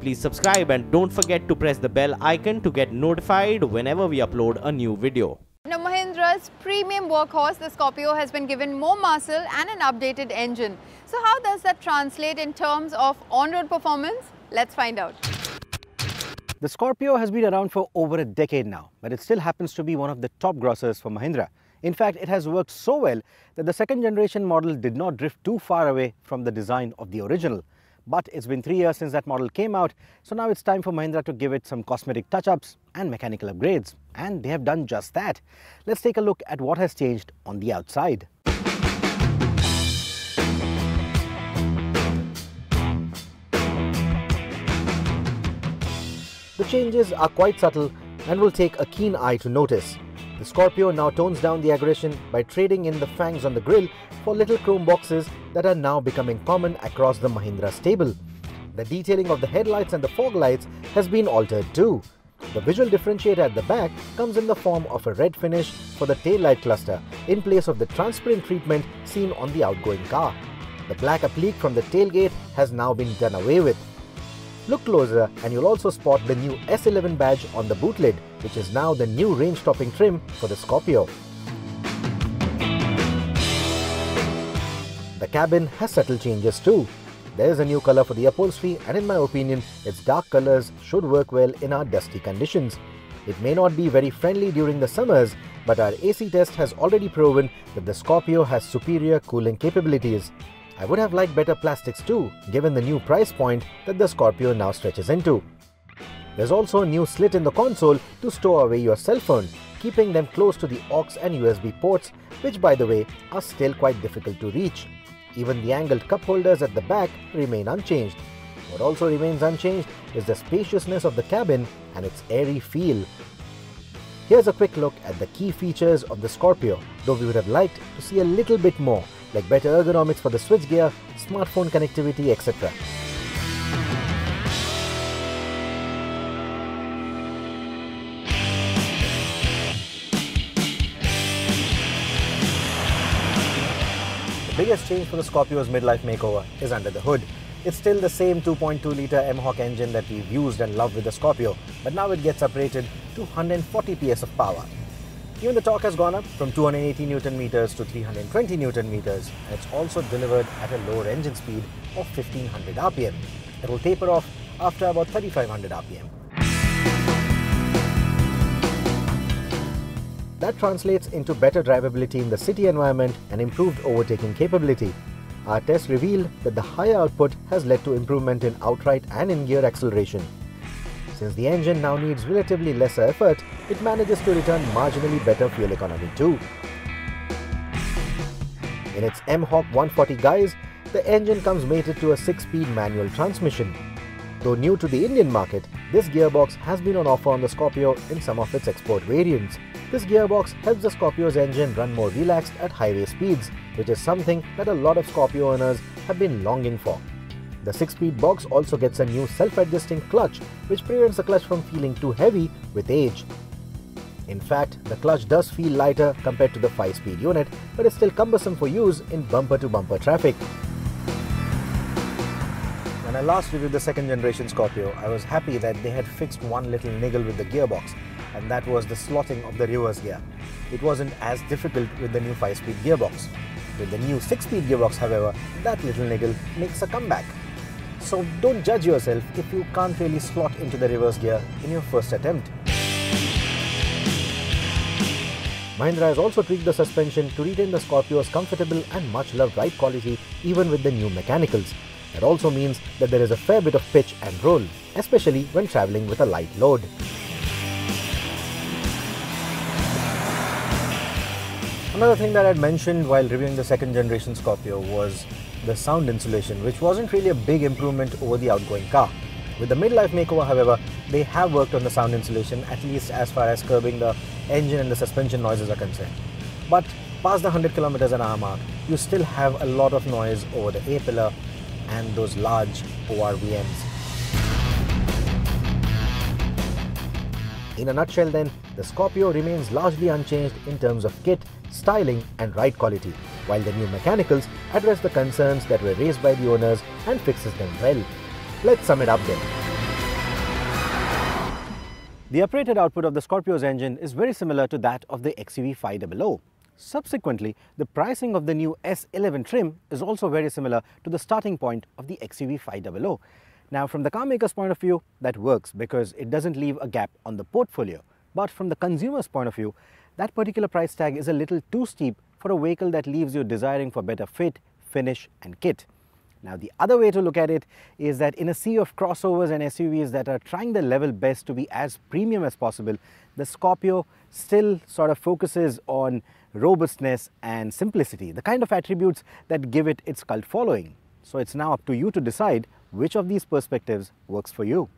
please subscribe and don't forget to press the bell icon to get notified whenever we upload a new video. Now, Mahindra's premium workhorse, the Scorpio, has been given more muscle and an updated engine. So how does that translate in terms of on-road performance? Let's find out. The Scorpio has been around for over a decade now, but it still happens to be one of the top grossers for Mahindra. In fact, it has worked so well that the second generation model did not drift too far away from the design of the original. But it's been 3 years since that model came out, so now it's time for Mahindra to give it some cosmetic touch-ups and mechanical upgrades. And they have done just that. Let's take a look at what has changed on the outside. The changes are quite subtle and will take a keen eye to notice. The Scorpio now tones down the aggression by trading in the fangs on the grille for little chrome boxes that are now becoming common across the Mahindra stable. The detailing of the headlights and the fog lights has been altered too. The visual differentiator at the back comes in the form of a red finish for the taillight cluster in place of the transparent treatment seen on the outgoing car. The black applique from the tailgate has now been done away with. Look closer and you'll also spot the new S11 badge on the boot lid, which is now the new range-topping trim for the Scorpio. The cabin has subtle changes too. There is a new color for the upholstery, and in my opinion, its dark colors should work well in our dusty conditions. It may not be very friendly during the summers, but our AC test has already proven that the Scorpio has superior cooling capabilities. I would have liked better plastics too, given the new price point that the Scorpio now stretches into. There's also a new slit in the console to store away your cell phone, keeping them close to the aux and USB ports, which by the way are still quite difficult to reach. Even the angled cup holders at the back remain unchanged. What also remains unchanged is the spaciousness of the cabin and its airy feel. Here's a quick look at the key features of the Scorpio, though we would have liked to see a little bit more, like better ergonomics for the switchgear, smartphone connectivity, etc. The biggest change for the Scorpio's midlife makeover is under the hood. It's still the same 2.2-litre M-Hawk engine that we've used and loved with the Scorpio, but now it gets uprated to 140 PS of power. Even the torque has gone up from 280 Nm to 320 Nm, and it's also delivered at a lower engine speed of 1500 RPM. It will taper off after about 3500 RPM. That translates into better drivability in the city environment and improved overtaking capability. Our tests revealed that the higher output has led to improvement in outright and in-gear acceleration. Since the engine now needs relatively lesser effort, it manages to return marginally better fuel economy too. In its M-Hawk 140 guise, the engine comes mated to a 6-speed manual transmission. Though new to the Indian market, this gearbox has been on offer on the Scorpio in some of its export variants. This gearbox helps the Scorpio's engine run more relaxed at highway speeds, which is something that a lot of Scorpio owners have been longing for. The 6-speed box also gets a new self-adjusting clutch, which prevents the clutch from feeling too heavy with age. In fact, the clutch does feel lighter compared to the 5-speed unit, but it's still cumbersome for use in bumper-to-bumper traffic. When I last reviewed the second generation Scorpio, I was happy that they had fixed one little niggle with the gearbox, and that was the slotting of the reverse gear. It wasn't as difficult with the new 5-speed gearbox. With the new 6-speed gearbox, however, that little niggle makes a comeback. So don't judge yourself if you can't really slot into the reverse gear in your first attempt. Mahindra has also tweaked the suspension to retain the Scorpio's comfortable and much-loved ride quality even with the new mechanicals. That also means that there is a fair bit of pitch and roll, especially when travelling with a light load. Another thing that I had mentioned while reviewing the second generation Scorpio was the sound insulation, which wasn't really a big improvement over the outgoing car. With the midlife makeover, however, they have worked on the sound insulation, at least as far as curbing the engine and the suspension noises are concerned. But past the 100 km/h mark, you still have a lot of noise over the A-pillar and those large ORVMs. In a nutshell then, the Scorpio remains largely unchanged in terms of kit, styling and ride quality, while the new mechanicals address the concerns that were raised by the owners and fixes them well. Let's sum it up then. The uprated output of the Scorpio's engine is very similar to that of the XUV 500. Subsequently, the pricing of the new S11 trim is also very similar to the starting point of the XUV 500. Now, from the car maker's point of view, that works because it doesn't leave a gap on the portfolio. But from the consumer's point of view, that particular price tag is a little too steep for a vehicle that leaves you desiring for better fit, finish and kit. Now, the other way to look at it is that in a sea of crossovers and SUVs that are trying their level best to be as premium as possible, the Scorpio still sort of focuses on robustness and simplicity, the kind of attributes that give it its cult following. So it's now up to you to decide which of these perspectives works for you.